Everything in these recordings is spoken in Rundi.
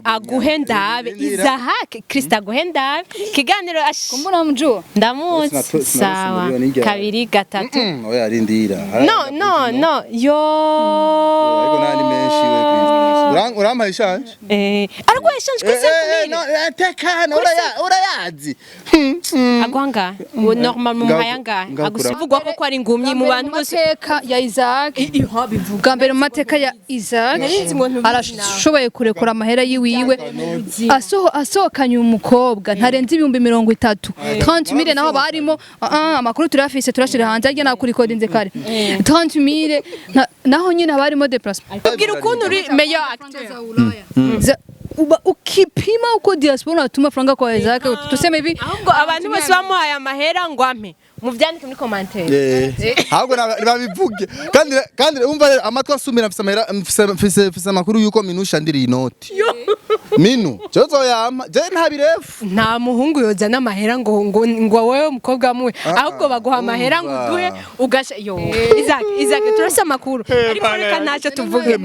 aguhe ndabe Isaac Krista aguhe ndabe kiganiro kumbura mjo ndamuzi sawa kabiri gatatu oya arindira no yo ariko nani menshi we Krista urampaye ishanje ariko ishanje kwise no tekana urayazi agwanga normal mu mayanga agusivugwa ko ari ngumyi mu bantu bose mateka ya Isaac bivuga mbere mu mateka ya Isaac arashoboye kurekura amahera yiwiwe asohokanye umukobwa ntarenze 30,000 30,000 naho barimo amakuru turafise turashira hanze arya nakuri code kare 30,000 naho nyine barimo déplacement ubwira ukuntu uri meilleur acteur ukipima uko diaspora atuma franga kwa Isaac tuseme hivi ahubwo abantu bose bamuhaye amahera ngo ampe muvyandike muri commentaire ahubwo babivuge kandi umva amatwa asumira mfise amahera mfise amakuru yuko minusha ndiri inoti minu cyozo yama je ntabirefu nta muhungu yoza n'amahera ngo wewe umukobwa muwe ahubwo baguha amahera ngo uduhe ugasha yo Isaac turasa amakuru ariko reka ntacyo tuvuge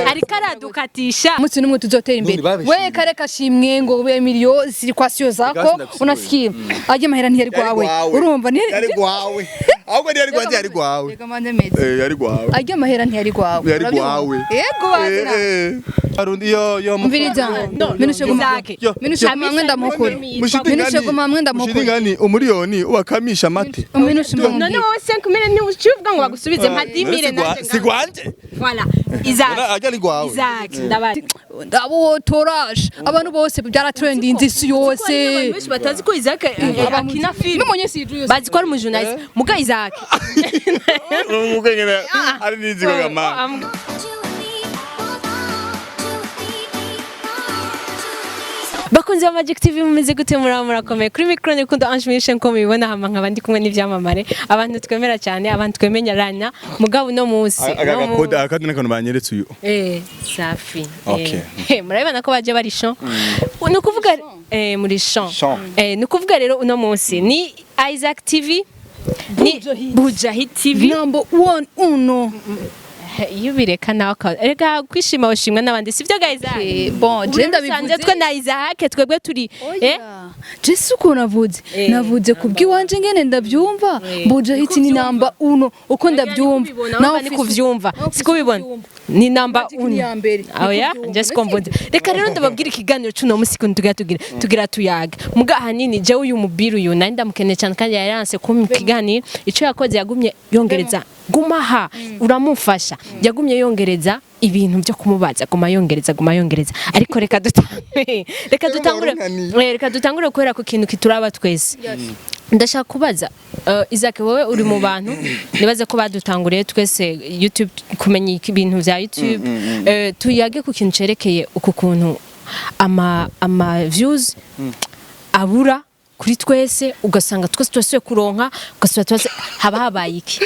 ariko aradukatisha mutsi numwe tuzotera imbere we kareka shimwe ngo we miliyoni zirikwasiyo zako unasikia aje mahera ntiyari gwawe urumva yari gwawe ahubwo yari gwawe yari gwawe yari gwawe aje mahera ntiyari gwawe yari gwawe yego bazira arundi yo mviriza minushe gumamwe ndamukuri minushe gumamwe ndamukuri mushingani umuriyoni ubakamisha mate minushe none wowe 5,000 ni ucuvuga ngo bagusubize nka 10,000 nanje sigwanje voilà Isaac ajali gwawe Isaac ndabari ndabo toraje abantu bose byaratrendinze isi yose benshi batazi ko Isaac akina film n'umunye siju bazi ko ari mu journalist muga Isaac umugengene ari nizi ko gama bakunze Magic TV mumeze gute murakomeye kuri micro ni kundo Ange Michel ko mubibona hama nkabandi kumwe n'ivyamamare abantu twemera cyane abantu twemenyaranya mugabo no musi agakode akandi nakano banyeretse uyu safi okay murabibona ko baje bari champ no kuvuga muri champ no kuvuga rero uno musi ni Isaac TV ni Bujahid TV number 1 uno iyo bireka nawe rega kwishima ushimwa n'abandi sivyo guys bon je ndabivuze twe na Isaac twebwe turi Jesu uko navuze kubwiwanje ngene ndabyumva Bujahid ni number 1 uko ndabyumva nawe ni kuvyumva sikubibona ni number 1 oya just komvuze reka rero ndababwira ikiganiro cuno musiko tugira tuyaga muga hanini je uyu mubiru uyu nandi ndamukene cyane kandi yaranse ko mu kiganiro ico yakoze yagumye yongereza gumaha uramufasha yagumye yongereza ibintu byo kumubaza guma yongereza ariko reka dutangure kwera ku kintu kituraba twese ndashaka kubaza Isaac wowe uri mu bantu nibaze ko badutanguriye twese YouTube kumenya ibintu vya YouTube tuyage ku kintu cerekeye uku kuntu ama views abura kuri twese ugasanga twese kuronka ugasanga twese haba habaye iki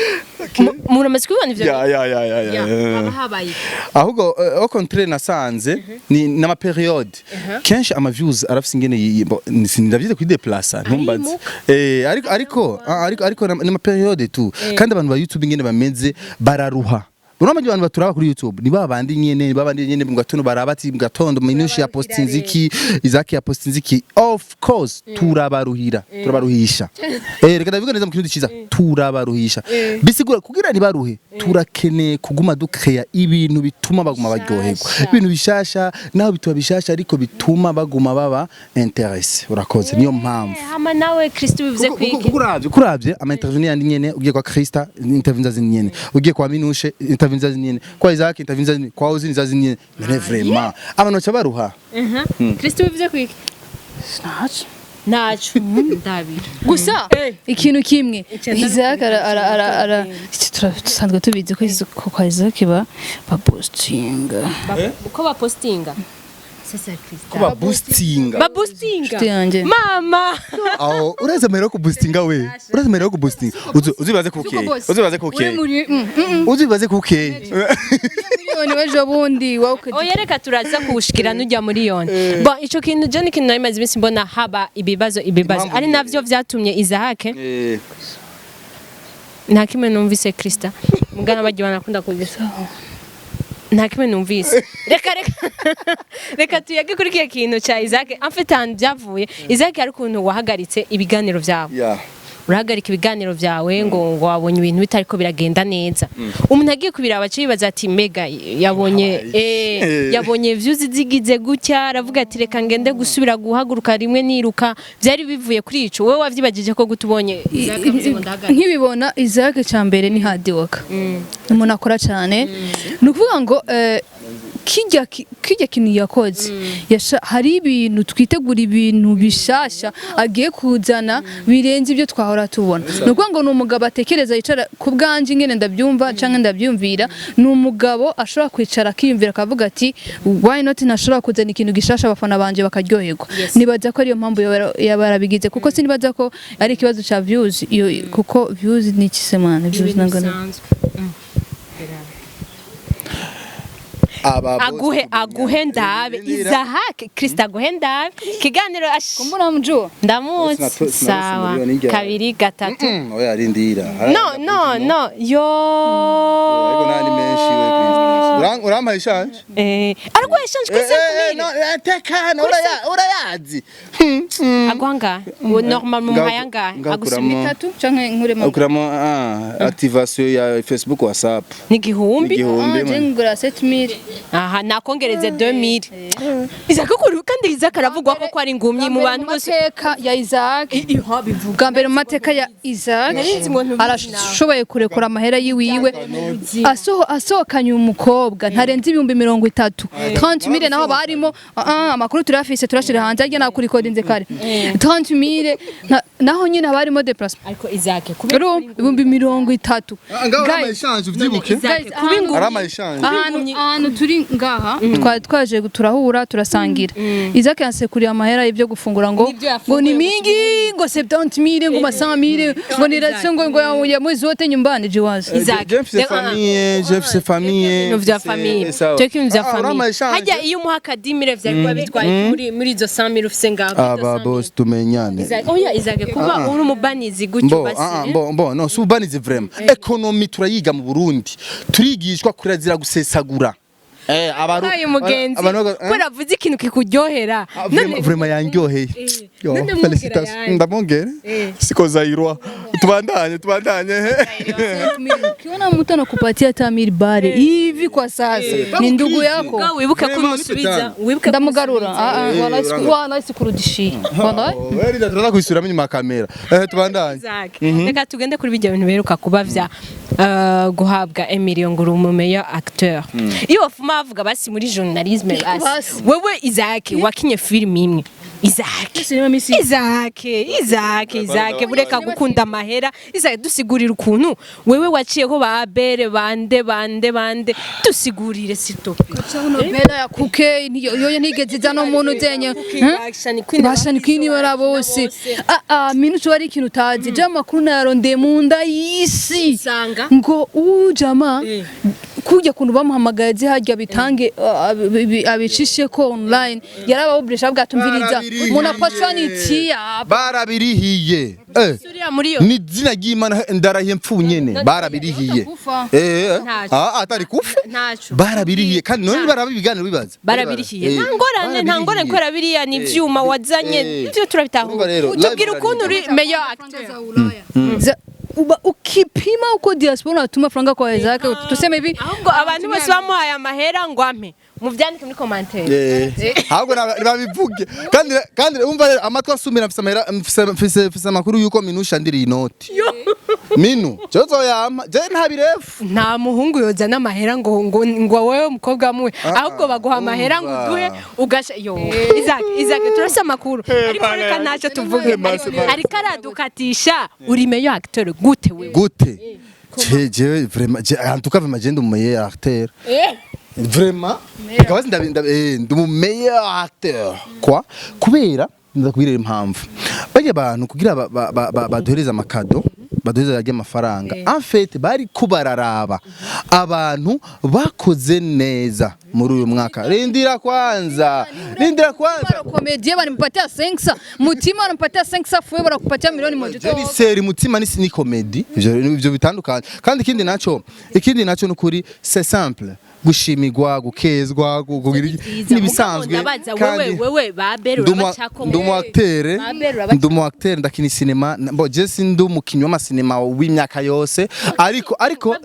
muramaze kubibona ivyo haba habaye ahubwo au contraire nasanze ni nama periode kenshi ama views arafise ingene ndavyize kuri déplacer ntumbaze ariko nama periode tu kandi abantu ba YouTube ingene bameze bararuha Urama abantu baturaba kuri YouTube ni babandi nyene mu gatondo barabati mu gatondo minushi ya postinziki Isaac ya postinziki of course turabaruhisha reka ndavuga neza mu kintu ciza turabaruhisha bisigura kugira ni baruhe turakene kuguma dukreya ibintu bituma baguma baryoherwa ibintu bishasha naho bituba bishasha ariko bituma baguma baba interesse urakoze niyo mpamvu hama nawe Kristo bivuze kwiki kuravye ama intervenir yandi nyene ugiye kwa Krista intervenir zindi nyene ugiye kwa minushe intervenir nyene kwa Isaac intervenir kwa uzini zazi nyene mais vraiment abantu cyabaruha Kristo bivuze kwiki nacho ndabira gusa ikintu kimwe Isaac ara tusanzwe tubizi ko kwa Isaac ba postinga uko ba postinga sasa Kristo ba boostinga mama aho uraza mero ku boostinga we uraza mero ku boostinga uzibaze kuke miliyoni wejo bundi oya reka turaza kuwushikira nujya miliyoni bon ico kintu je ni kintu narimaze iminsi mbona haba ibibazo ari navyo vyatumye Isaac nta kimwe numvise Krista mugana bagiye banakunda kugisa nta kimwe numvise reka tuyage kuri kiye kintu cha Isaac amfite ahantu byavuye Isaac ari kuntu wahagaritse ibiganiro byawe urahagarika ibiganiro byawe ngo wabonye ibintu bitariko biragenda neza umuntu agiye kubiraba cibaza ati mega yabonye views zigize gutya aravuga ati reka ngende gusubira guhaguruka rimwe niruka byari bivuye kuri ico wowe wavyibagije ko gutubonye nkibibona Isaac cyambere ni hard work umuntu akora cyane nukuvuga ngo kijya kintu yakoze hari ibintu twitegura ibintu bishasha agiye kuzana birenze ibyo twahora tubona nuko ngo numugabo atekereza yicara ku bwanje ngene ndabyumva canke ndabyumvira numugabo ashobora kwicara akiyumvira akavuga ati why not nashobora kuzana ikintu gishasha abafana banje bakaryoherwa nibaza ko ariyo mpamvu yabarabigize kuko sinibaza ko ari ikibazo cha views kuko views ni kisemana views nangana aguhe ndabe Isaac Krista aguhe ndabe kiganiro kumbura mjua ndamutse sawa kabiri gatatu oya arindira no yo ariko nani menshi we Krista urama ishanje ariko ishanje kwese kumira tekana urayazi agwanga normal mu mayanga agusumita tu canke nkuremo ukuramo activation ya Facebook WhatsApp ni gihumbi jengura 7000 aha nakongereze 2000 Isaac kandi Isaac aravugwa ko ari ngumyi mu bantu bose mateka ya Isaac bivuga mbere mu mateka ya Isaac arashoboye kurekura amahera yiwiwe asohokanye umukobwa ntarenze 30,000 30,000 naho barimo amakuru turafise turashira hanze ajya nakurikodinze kare 30,000 naho nyine barimo déplacement ariko Isaac kubiro 30,000 ngaho exchange uvyibuke arama exchange ahantu turi ngaha twaje turahura turasangira Isaac yansekuriye amahera y'ibyo gufungura ngo ni mingi ngo 70,000 ngo 100,000 ngo ni ratio ngo ya mwezi wote nyumbani jiwazi Isaac Jeff famille no vya famille teki vya famille hajya iyo umuhaka 10,000 vyari bitwaye muri izo 100,000 ufise ngaho aba boss tumenyane oya Isaac kuba uri umubanizi gutyo basi no si ubanizi vraiment economy turayiga mu Burundi turigishwa kurazira gusesagura abaye umugenzi kwera vuze ikintu kikuryohera vraiment yangyoheye félicitations ndamongere siko zairwa tubandanye kiona mtu anakupatia tamir bare hivi kwa sasa ni ndugu yako wibuke kumusubiza ndamugarura wala sikurudishira wala wewe ndatara kwisura nyuma kamera tubandanye reka tugende kuri bijya bintu beruka kuba vya guhabwa Emilio Nguru mu meilleur acteur iyo bafuma bavuga basi muri journalisme basi wewe Isaac wakinye film imwe Isaac bureka gukunda amahera Isaac dusigurira ukuntu wewe waciyeho babere bande dusigurire sito bela ya kuke yoyo ntigeze zano umuntu zenye bashani kwini bara bose minuto ari ikintu utazi jama kuna yaronde munda yisi ngo ujama kujya kuntu bamuhamagaye zihajya bitange abicishe ko online yarababubrisha bwatumviriza muna passionity barabirihiye ni zina ry'Imana ndarahiye mpfunyene barabirihiye atari kufa barabirihiye kandi none barabibiganira bibaza barabirihiye ntangorane ko rabiriya ni vyuma wazanye ivyo turabitaho tubwira ukuntu uri meilleur acteur ukipima uko diaspora atuma franga kwa Isaac tuseme hivi ahubwo abantu bose bamuhaye amahera ngo ampe muvyandike muri commentaire ahubwo babivuge kandi umva amatwa asumira mfise amakuru yuko Minusha ndiri inoti Minu cyozo yama je ntabirefu nta muhungu yoza n'amahera ngo wewe umukobwa amwe ahubwo baguha amahera ngo uduhe ugasha yo Isaac turasa amakuru ariko reka ntacyo tuvuge ariko aradukatisha uri meilleur acteur gute wewe gute je vraiment en tout cas vraiment je ndi meilleur acteur vraiment kabazi ndi mu meilleur acteur quoi kubera ndakubirira impamvu bajye abantu kugira baduhereza amakado baduhereza yajya amafaranga en fait bari kubararaba abantu bakoze neza muri uyu mwaka. Rindira kwanza. Komedie wanimpatia 500, Mutima wanimpatia 500, Fue wanakupatia milioni moja. Ni seri Mutima ni comedy. Ivyo bitandukanye. Kandi ikindi naco nukuri c'est simple. Gushimigwa, gukezwa, kugira nibisanzwe. Wewe babero ndumu acteur ndakina cinema. Bo Jesse ndumu kinywa cinema w'imyaka yose. Ariko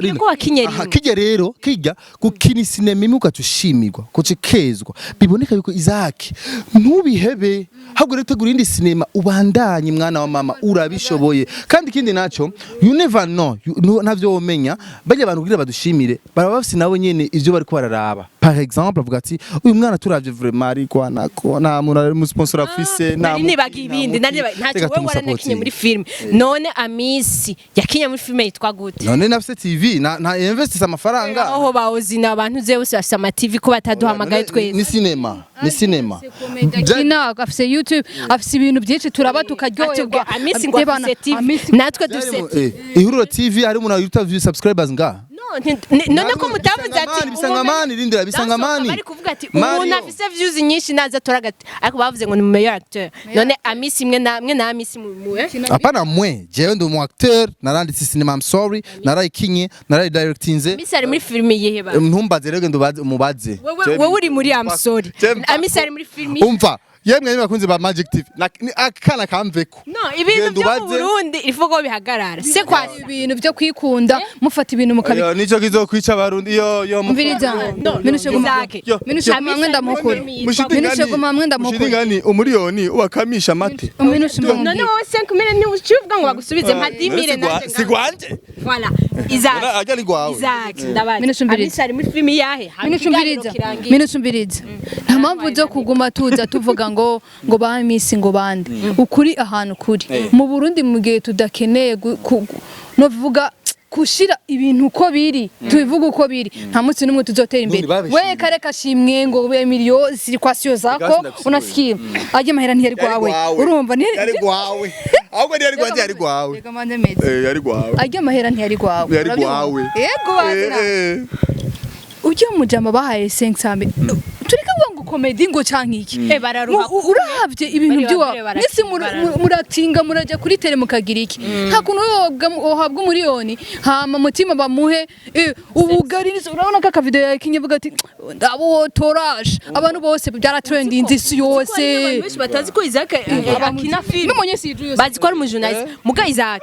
kijya rero kijya gukina cinema imwe ugacushimigwa, kucikezwa. Biboneka yuko Isaac ntubihebe. Ahubwo rero tegura indi cinema ubandanye mwana wa mama urabishoboye. Kandi ikindi naco you never know ntavyo womenya bajya abantu kugira badushimire baraba bafise nabo nyene ivyo bari ko bararaba. Par exemple avuga ati uyu mwana turavye vraiment ariko anako nta muntu ari mu sponsor afise nta nani bagibindi nani ntacyo wewe waranakinye muri film none Amisi yakinye muri film yitwa gute none nafise TV na investisa amafaranga aho bawuzina abantu ze bose bafise ama TV ko bataduhamagaye twese ni cinema Gina afise YouTube afise ibintu byinshi turaba tukaryoherwa. Amisi ngo afise TV natwe dufise Ihuriro TV hari umuntu YouTube subscribers nga none ko mutavuze ati bisangamani rindira bisangamani bari kuvuga ati umuntu afise views nyinshi naza toragati ariko bavuze ngo ni meilleur acteur none Amisi imwe na Amisi mu apana mwe jewe ndi umu acteur naranditse cinema I'm sorry narayikinye narayidirectinze Amisi ari muri film yihe ba ntumbaze rero ndubaze umubaze wewe uri muri I'm sorry Amisi ari muri film umva yemwe bakunze ba Magic TV akana kamveko no ibintu byo mu Burundi ifuko bihagarara se kwa ibintu byo kwikunda mufata ibintu mukabika nico kizokwica abarundi yo mviriza minushe mwamwe ndamukuri minushe mwamwe ndamukuri mushingani umuriyoni ubakamisha amate minushe none wowe 5 million ni ucuvuga ngo bagusubize nka 10 million nanje sigwanje voilà Isaac ajali gwawe Isaac ndabaza Amisi ari muri film yahe minushe mbiriza nta mpamvu zo kuguma tuza tuvuga ngo ba Amisi ngo bande ukuri ahantu kuri mu Burundi mu gihe tudakeneye no vuga kushira ibintu uko biri tubivuga uko biri nta munsi numwe tuzotera imbere we kare kashimwe ngo miliyoni zirikwasiyo zako unasikia aje mahera ntiyari gwawe urumva ntiyari gwawe ahubwo ntiyari gwawe yari gwawe yari gwawe aje mahera ntiyari gwawe yari gwawe yego bazira ujye mujama bahaye 500 turika ngo comedy ngo canke iki bararuha uravye ibintu byo nisi muratinga muraje kuri tele mukagira iki nta kuntu wohabwa umuriyoni hama mutima bamuhe ubugari urabona ka video yakinye vuga ati ndabo toraje abantu bose byaratrendinze isi yose batazi ko Isaac akina film n'umunye siju bazi ko ari mu journalist muga Isaac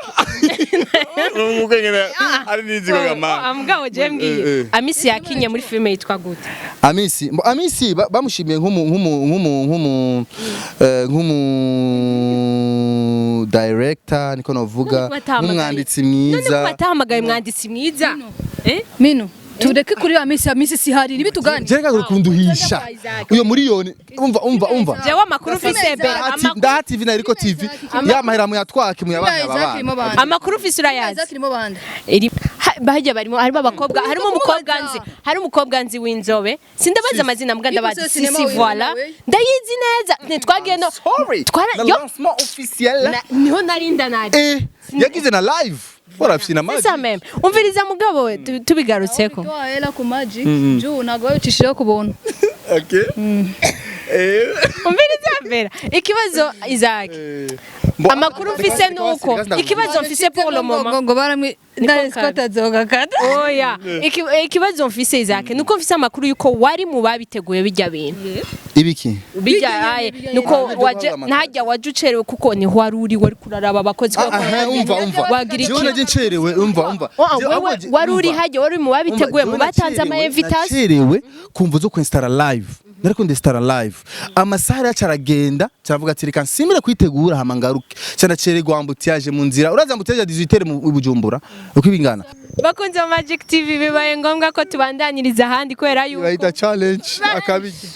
umugengene ari nizi kagama amugabo jembwiye Amisi yakinye muri film yitwa gute Amisi bamushimiye nk'umu director niko novuga nk'umwanditsi mwiza none batahamagaye mwanditsi mwiza minu tureke kuri Amisi sihari nibitugane jereka ukunduhisha uyo muriyoni umva jewe amakuru ufise bera nda TV na Iriko TV ya mahera mu yatwake mu yabana amakuru ufise urayazi zakirimo banda bahajya barimo harimo abakobwa harimo umukobwa nzi w'inzobe sindabaza amazina mbwa ndabazi sisi voilà ndayizi neza twagiye no officiel niho narinda nari yagize na live Warafina maji. Sasa meme. Umviriza mugabo tubigarutseko. Hela ku maji. Juu nago yicishira ku buntu. Okay. Umviriza mbera. Ikibazo Isaac. Amakuru mfise nuko ikibazo mfise pour le moment. Ngo baramwe ndariskota zoga kata. Oya. Ikibazo mfise Isaac nuko mfise amakuru yuko wari mu babiteguye bijya bintu. Ibiki? Bijya aye nuko waje ntajya wajucerewe kuko ni wari kuraraba abakozi ko. Umva. Wagira iki? Jone ncerewe umva. Wari uri hajya wari mu babiteguye mu batanze ama invitation. Ncerewe kumva zo kwinstara live. Nariko ndestara live amasaha yacaragenda cyavuga ati reka nsimire kwitegura hama ngaruke cyana cerego ambutiyaje mu nzira uraza ambutiyaje 18 mu Bujumbura uko ibingana bakunze Magic TV bibaye ngombwa ko tubandanyiriza handi kwera yuko bayita challenge akabije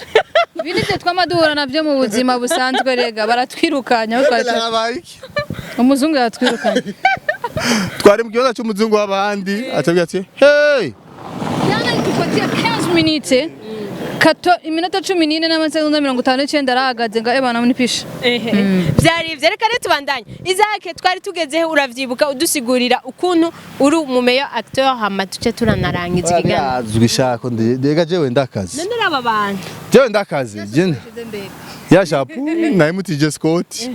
binite twamaduhura navyo mu buzima busanzwe rega baratwirukanya umuzungu yatwirukanya twari mu kibazo cy'umuzungu w'abandi atabwiye ati hey yana itupatia 15 minutes iminota 14 n'amasegonda 59 arahagaze ngo ebana munipisha byari ivyo reka rero tubandanye Isaac twari tugezeho uravyibuka udusigurira ukuntu uri umumeyo acteur hama tuce turanarangiza ikiganiro azwi shako ndega jewe ndakazi none aba bantu jewe ndakazi ya shapu na imutije Scott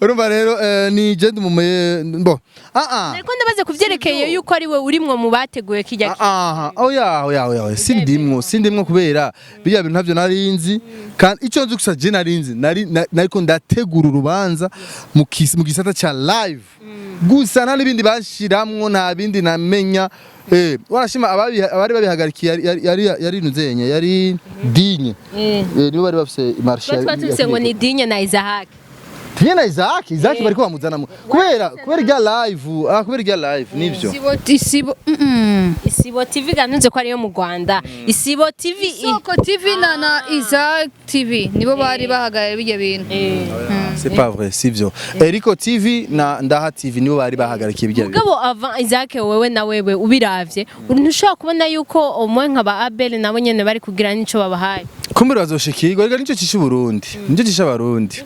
urumva rero ni je ndumumeyo bo ariko ndabaze kuvyerekeye yuko ari we urimwo mu bateguye kijya oya sindimwo kubera bijya bintu ntavyo narinzi kandi ico nzi gusa je narinzi nariko ndategura urubanza mu gisata ca live gusa nta n'ibindi bashiramwo nta bindi namenya warashima abari babihagarikiye yari nuzenye yari dinye nibo bari bafise marshal twatuse ngo ni dinye na Isaac Dinye na Isaac bariko bamuzana kubera irya live nivyo Isibo TV ganunze ko ari yo mu Rwanda Isibo TV Isoko TV na Isaac TV nibo bari bahagaye bijye bintu c'est pas vrai sivyo Eriko TV na Ndaha TV nibo bari bahagarikiye bijye bintu Mugabo avant Isaac wewe na wewe ubiravye ntushaka kubona yuko omwe nkaba Abel nabo nyene bari kugira nico babahaye kumbura bazoshikirwa rega nico cisha Burundi nico cisha Barundi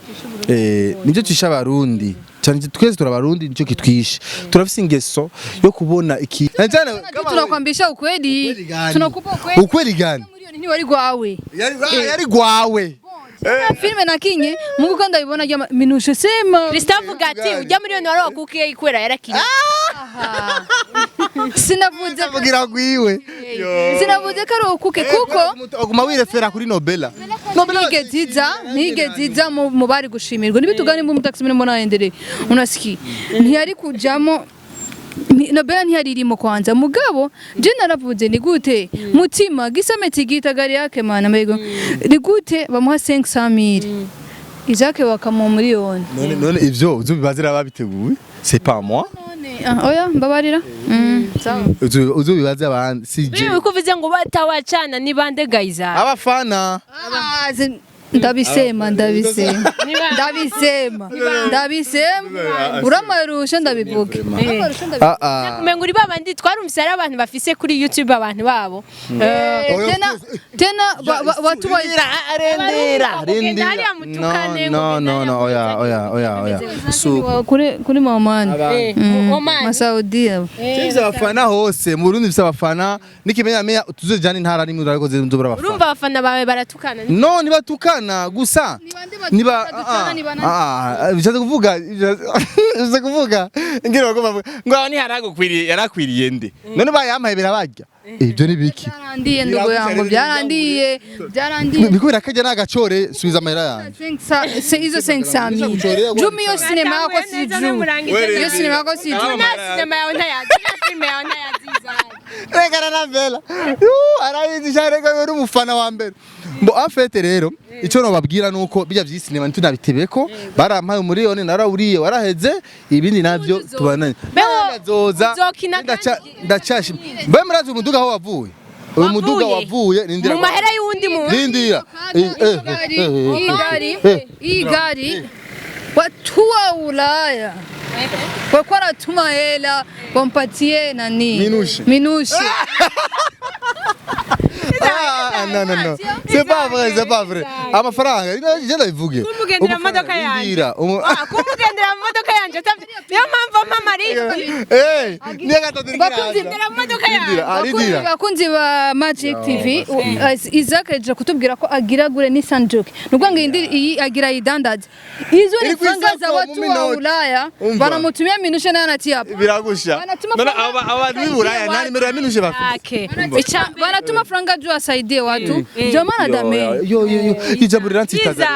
nico cisha Barundi cyane twese turabarundi nico kitwishe turafise ingeso yo kubona iki cyane tunakwambisha ukweli tunakupa ukweli gani ni wari gwawe yari gwawe filme nakinye mungu kandi abibona jya minushe sema Christophe Gati ujya miliyoni wari wakukiye ikwera yarakinye sinavuze kugira gwiwe sinavuze ko ari ukuke kuko oguma wirefera kuri Nobela ntigeziza mu bari gushimirwa nibitugane mu taxi mwe mbona endere unasiki ntiyari kujamo Nobela ntiyaririmo kwanza mugabo je naravuze ni gute mutima gisametse gitagari yake mana mbego ni gute bamuha 500,000 Isaac bakamu miliyoni none ivyo uzubibazira babiteguye c'est pas moi oya mbabarira sawa uzubibaza abandi sije bibi kuvuze ngo batawacana ni bande guys abafana ndabisema uramarusha ndabivuga kumenga uri babandi twarumvise ari abantu bafise kuri YouTube abantu babo tena watu arendera no oya so kuri mamani masaudia Cyiza abafana hose mu Burundi bise abafana nikimenya tuzojana intara nimwe urarikoze nzobura abafana urumva abafana bawe baratukana no nibatukana gusa niba bishatse kuvuga ngira bagomba ngo ni haragukwiriye yarakwiriye nde none bayampaye birabarya ibyo ni biki byarandiye ndugo yango byarandiye bikubira kajya nagacore subiza amahera yanjye izo 500,000 jumi yo sinema yako si juu yo sinema yako si juu na sinema yawe ntayazi filme yawe ntayaziza rega na Bella arayizi cyane ko uri umufana wa mbere mbo afete rero icyo nobabwira nuko bijya by'isinema ntunabitebeko barampaye umuriyoni narawuriye waraheze ibindi navyo tubananye bazoza ndacashi mbe murazi umuduga aho wavuye uyu muduga wavuye mu mahera y'undi muntu rindira igari watu wa Ulaya kwa ratuma hela wampatie nani minushi non c'est pas vrai amafaranga je ndabivuge kumugendera mu modoka yanjye kumugendera mu modoka yanjye niyo mpamvu mama ari niyo gatatu kumugendera mu modoka yanjye bakunzi ba Magic TV Isaac aje kutubwira ko agira gure ni Sanjoke nubwo ngo iyi agira idandaza izo ni franga za watu wa Ulaya banamutumia minushe nayo anatiapa biragusha none abantu b'Ulaya nani nimero ya minushe bafite banatuma franga juu asaidie watu jamana dame yo ijaburira ntitaza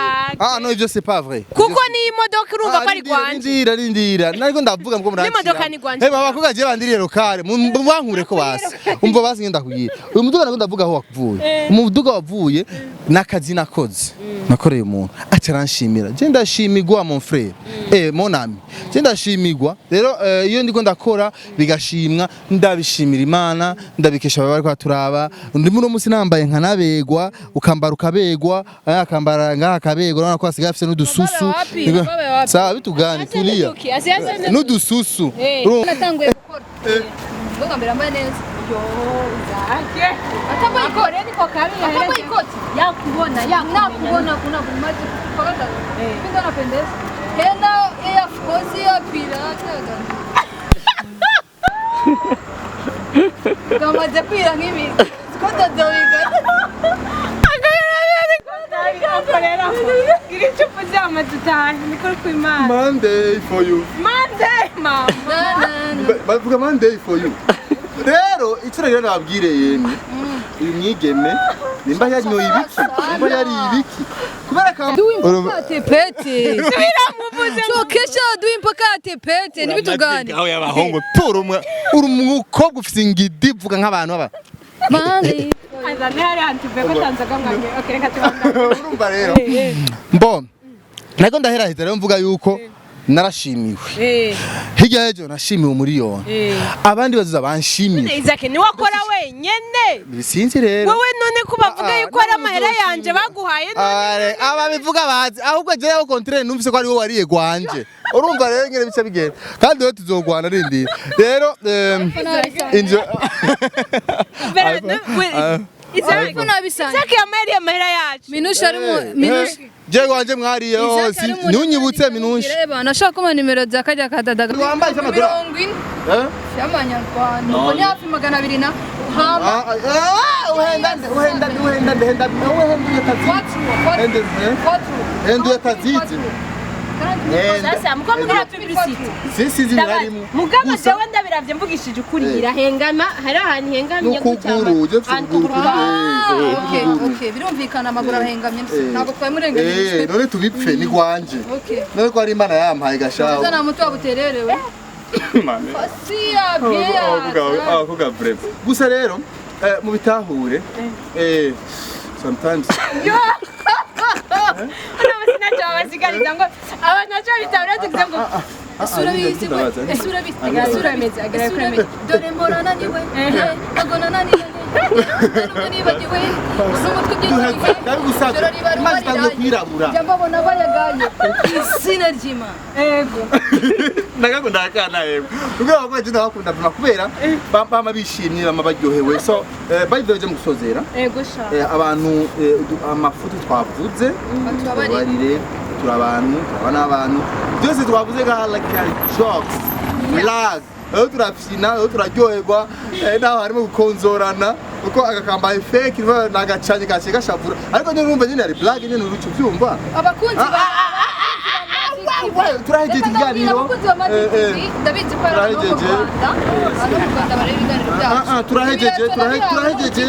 no ivyo c'est pas vrai kuko ni imodoka urumva ko ari kwanje rindira nariko ndavuga ngo murangira imodoka ni kwanje bakuga je bandiriye lokale mwankure ko basi umva basi ngenda kugira uyu muduga nariko ndavuga aho wavuye umuduga wavuye nakazi nakoze nakoreye umuntu acaranshimira je ndashimigwa mon frère mon ami je ndashimigwa rero iyo ndiko ndakora bigashimwa ndabishimira Imana ndabikesha bari kwa turaba ndi muno musi nambaye nka nabegwa ukambara ukabegwa akambara ngaha kabegwa none ko asigaye afite n'udususu sawa bitugani tulia n'udususu natanguye gukora ngo ngambira mbaye neza Atambaye ikoti niko kabi atambaye ikoti yakubona nakubona kuna bumaji kupaganda pinda napendeza henda ya fozi ya pirata kama zapira ngibi skota doiga Monday for you. Monday, mama. Bavuga Monday for you. Rero icyo rero nababwire yemwe uyu mwigeme nimba yanyoye ibiki nimba yari ibiki kubera ka tepete kesha duyi mpaka tepete nibitugane aho yabahongo poro uri umukobwa ufite ingidi vuga nk'abantu baba mali azane hari antibeko tanzaga mwange okereka tubanda urumva rero mbo nako ndahera hita rero mvuga yuko narashimiwe hirya y'ejo nashimiwe umuriyoni abandi bazuza banshimiye Izake ni wakora wenyene bisinzi rero wewe none ko bavuga yuko ari amahera yanje baguhaye none aba bivuga bazi ahubwo je yo contraire numvise ko ari wowe wariye gwanje urumva rero ngere bice bigenda kandi rero tuzogwana rindi rero injo Izake amahera yacu minusha arimo minusha je wanje mwariye hose ntunyibutse minusha reba nashaka kuma nimero za kajya kadadaga wambaye amadora y'amanyarwanda uko nyafi 200 na hamba uhenda taziti sasa mko mugira publicity sisi zirarimo mugama jewe ndabiravye mvugishije ukuri irahengama hari ahantu hengamye gutama okay birumvikana amaguru arahengamye ntabwo twamurengeje none tubipfe ni gwanje none ko ari imana yampaye gashaho uzana mutu wabutererewe Fasia bien kuga bref gusa rero mu bitahure sometimes dore mbona naniwe agona naniwe nibagiwe umutwe kwirabura mbabona bayagaye izina ry'Imana ego nagakunda akana yego ubwo bako jina bakunda bima kubera bama bishimye bama baryohewe so bayiveje mu gusozera ego sha abantu amafuti twavuze tubarire turabantu turabana abantu byose twavuze ga like jokes lag turafina turaryoherwa naho harimo gukonzorana uko agakambaye fake nagacanye kace gashavura ariko nyine nyine ari black nyine urucu byumva abakunzi turahejeje ikiganiro ndabizi ko ari u Rwanda bareba ibiganiro byacu turahejeje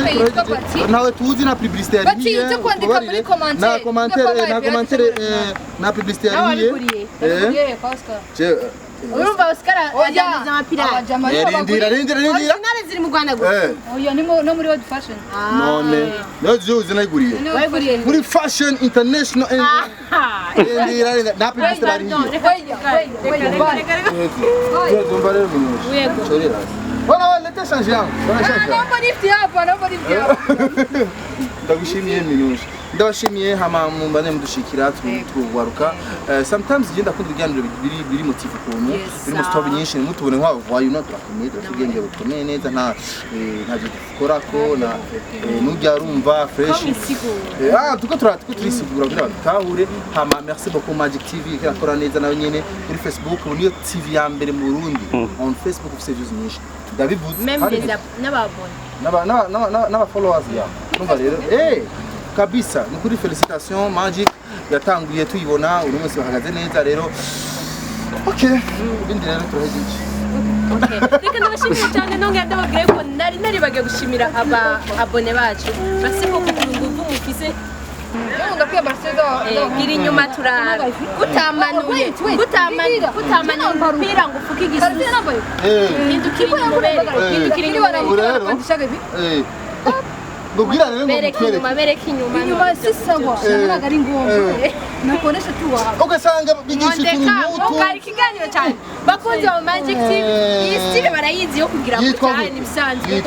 nawe tuzi na publicité yari batize kwandika muri commentaire na publicité yari urumva Oscar ajyana amapira rindira original ziri mu Rwanda gusa oya no muri World Fashion none no juzi nayiguriye muri Fashion International rindira na publicité yari ndagushimiye minuje ndabashimiye hama mumbane mudushikira tuwaruka sometimes genda kunda ibiganiro biri motive kuntu biri mu story nyinshi mutubone nka why not akomeye tugenge bukomeye neza nta dukora ko na nujya rumva fresh tuko turisigura kugira batahure hama merci beaucoup Magic TV ikora neza nawe nyene muri Facebook niyo TV ya mbere mu Burundi on Facebook ufite views nyinshi ndabivuze n'aba followers ya numva rero kabisa ni kuri felicitation Magic yatanguye tuyibona uri wese bahagaze neza rero okay bindi rero turahejeje reka ndabashimira cyane nonge ndababwiye ko nari bagiye gushimira aba abone bacu basi ko kugunguvu mufise ndakwiye Barcelona gira inyuma turara utamanuye umupira ngo ufuke igisubizo hindukira inyuma bereka inyuma si sawa ntabwo ari ngombwa nakoresha tuwa ugasanga bigisha umuntu ukari kiganiro cyane bakunze mu Magic TV iyi style barayizi yo kugira ngo cyane bisanzwe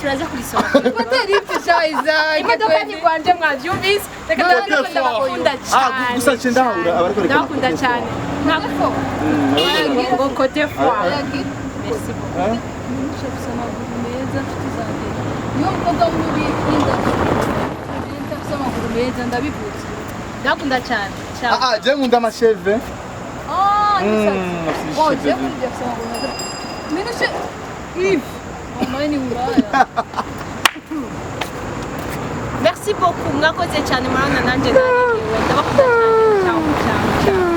turaza kurisoma hoteli ifishayiza imodoka ni kwanje mwavyumvise reka ndabakunda cyane gusa ndahura abariko ndakunda cyane ntabwo ngo côté foi merci beaucoup Minushe afise amaguru meza nshuti zanjye niyo mukobwa w'umubikunda afise amaguru meza ndabivuze ndakunda cyane je nkunda amasheve je muri afise amaguru meza Minushe Yves omani uraya Merci beaucoup mwakoze cyane murana nanje ndabakunda cyane ciao ciao ciao